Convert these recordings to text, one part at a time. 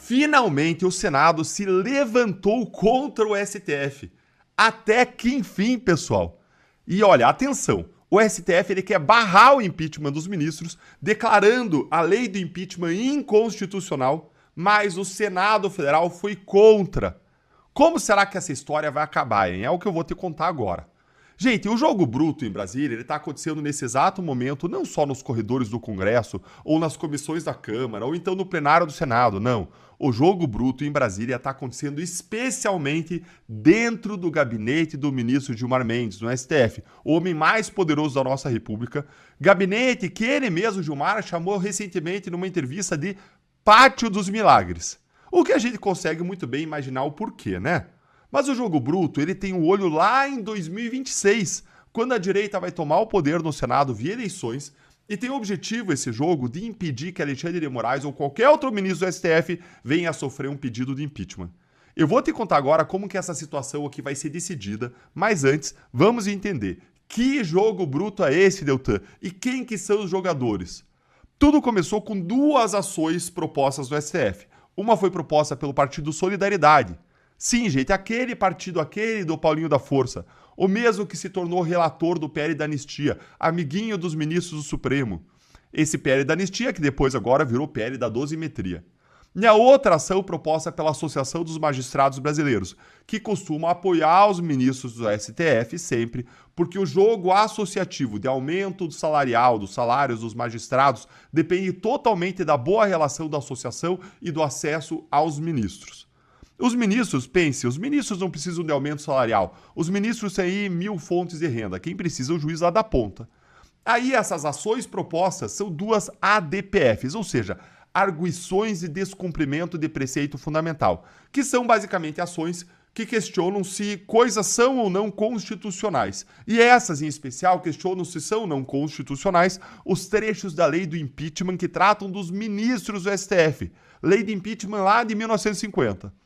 Finalmente o Senado se levantou contra o STF. Até que enfim, pessoal. E olha, atenção, o STF ele quer barrar o impeachment dos ministros, declarando a lei do impeachment inconstitucional, mas o Senado Federal foi contra. Como será que essa história vai acabar, hein? É o que eu vou te contar agora. Gente, o jogo bruto em Brasília, ele está acontecendo nesse exato momento, não só nos corredores do Congresso, ou nas comissões da Câmara, ou então no plenário do Senado, não. O jogo bruto em Brasília está acontecendo especialmente dentro do gabinete do ministro Gilmar Mendes, no STF, o homem mais poderoso da nossa República. Gabinete que ele mesmo, Gilmar, chamou recentemente numa entrevista de Pátio dos Milagres. O que a gente consegue muito bem imaginar o porquê, né? Mas o jogo bruto, ele tem um olho lá em 2026, quando a direita vai tomar o poder no Senado via eleições, e tem o objetivo, esse jogo, de impedir que Alexandre de Moraes ou qualquer outro ministro do STF venha a sofrer um pedido de impeachment. Eu vou te contar agora como que essa situação aqui vai ser decidida, mas antes, vamos entender que jogo bruto é esse, Deltan, e quem que são os jogadores. Tudo começou com duas ações propostas no STF. Uma foi proposta pelo Partido Solidariedade. Sim, gente, aquele partido, aquele do Paulinho da Força, o mesmo que se tornou relator do PL da Anistia, amiguinho dos ministros do Supremo. Esse PL da Anistia que depois agora virou PL da dosimetria. E a outra ação proposta pela Associação dos Magistrados Brasileiros, que costuma apoiar os ministros do STF sempre, porque o jogo associativo de aumento do salarial, dos salários dos magistrados, depende totalmente da boa relação da associação e do acesso aos ministros. Os ministros, pense, os ministros não precisam de aumento salarial. Os ministros têm aí 1000 fontes de renda. Quem precisa é o juiz lá da ponta. Aí essas ações propostas são duas ADPFs, ou seja, arguições de descumprimento de preceito fundamental, que são basicamente ações que questionam se coisas são ou não constitucionais. E essas, em especial, questionam se são ou não constitucionais os trechos da lei do impeachment que tratam dos ministros do STF. Lei de impeachment lá de 1950.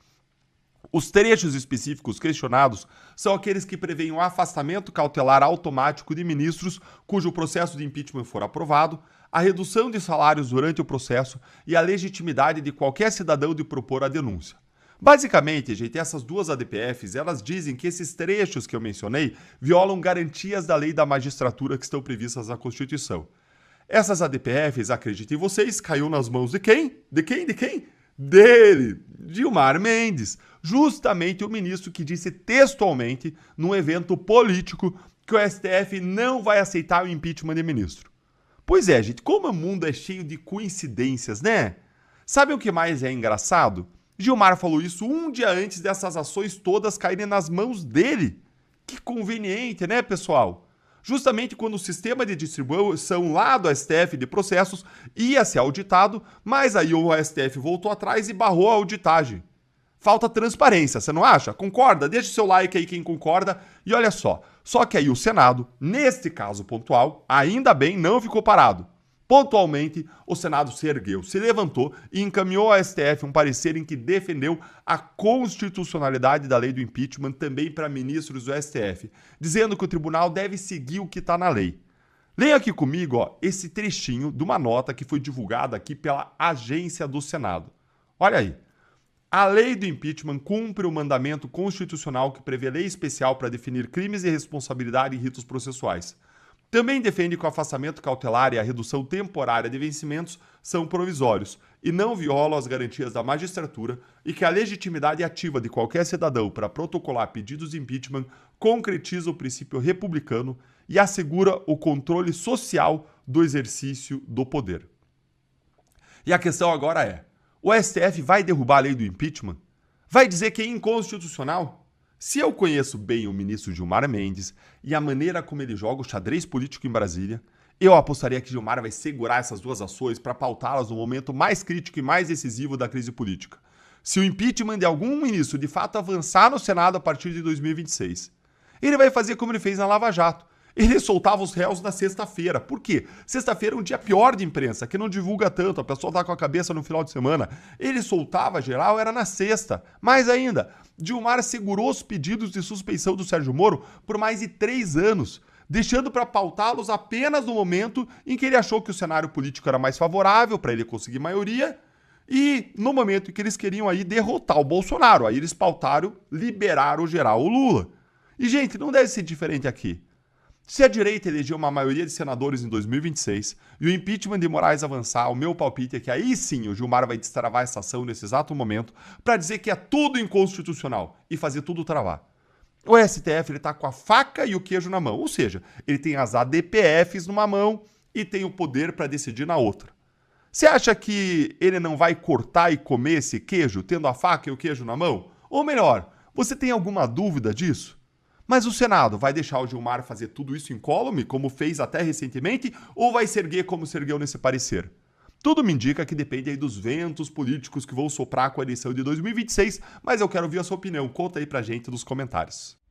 Os trechos específicos questionados são aqueles que prevêem o afastamento cautelar automático de ministros cujo processo de impeachment for aprovado, a redução de salários durante o processo e a legitimidade de qualquer cidadão de propor a denúncia. Basicamente, gente, essas duas ADPFs, elas dizem que esses trechos que eu mencionei violam garantias da lei da magistratura que estão previstas na Constituição. Essas ADPFs, acreditem vocês, caiu nas mãos de quem? De quem? Dele, Gilmar Mendes, justamente o ministro que disse textualmente, num evento político, que o STF não vai aceitar o impeachment de ministro. Pois é, gente, como o mundo é cheio de coincidências, né? Sabe o que mais é engraçado? Gilmar falou isso um dia antes dessas ações todas caírem nas mãos dele. Que conveniente, né, pessoal? Justamente quando o sistema de distribuição lá do STF de processos ia ser auditado, mas aí o STF voltou atrás e barrou a auditagem. Falta transparência, você não acha? Concorda? Deixa o seu like aí quem concorda. E olha só que aí o Senado, neste caso pontual, ainda bem não ficou parado. Pontualmente, o Senado se ergueu, se levantou e encaminhou ao STF um parecer em que defendeu a constitucionalidade da lei do impeachment também para ministros do STF, dizendo que o tribunal deve seguir o que está na lei. Leia aqui comigo esse trechinho de uma nota que foi divulgada aqui pela agência do Senado. Olha aí. A lei do impeachment cumpre o mandamento constitucional que prevê lei especial para definir crimes de responsabilidade e ritos processuais. Também defende que o afastamento cautelar e a redução temporária de vencimentos são provisórios e não violam as garantias da magistratura e que a legitimidade ativa de qualquer cidadão para protocolar pedidos de impeachment concretiza o princípio republicano e assegura o controle social do exercício do poder. E a questão agora é, o STF vai derrubar a lei do impeachment? Vai dizer que é inconstitucional? Se eu conheço bem o ministro Gilmar Mendes e a maneira como ele joga o xadrez político em Brasília, eu apostaria que Gilmar vai segurar essas duas ações para pautá-las no momento mais crítico e mais decisivo da crise política. Se o impeachment de algum ministro de fato avançar no Senado a partir de 2026, ele vai fazer como ele fez na Lava Jato. Ele soltava os réus na sexta-feira. Por quê? Sexta-feira é um dia pior de imprensa, que não divulga tanto, a pessoa tá com a cabeça no final de semana. Ele soltava geral, era na sexta. Mais ainda, Gilmar segurou os pedidos de suspeição do Sérgio Moro por mais de 3 anos, deixando para pautá-los apenas no momento em que ele achou que o cenário político era mais favorável para ele conseguir maioria E no momento em que eles queriam aí derrotar o Bolsonaro, aí eles pautaram liberar o geral Lula. E, gente, não deve ser diferente aqui. Se a direita elegeu uma maioria de senadores em 2026 e o impeachment de Moraes avançar, o meu palpite é que aí sim o Gilmar vai destravar essa ação nesse exato momento para dizer que é tudo inconstitucional e fazer tudo travar. O STF está com a faca e o queijo na mão, ou seja, ele tem as ADPFs numa mão e tem o poder para decidir na outra. Você acha que ele não vai cortar e comer esse queijo tendo a faca e o queijo na mão? Ou melhor, você tem alguma dúvida disso? Mas o Senado vai deixar o Gilmar fazer tudo isso incólume, como fez até recentemente, ou vai se erguer como se ergueu nesse parecer? Tudo me indica que depende aí dos ventos políticos que vão soprar com a eleição de 2026, mas eu quero ouvir a sua opinião. Conta aí pra gente nos comentários.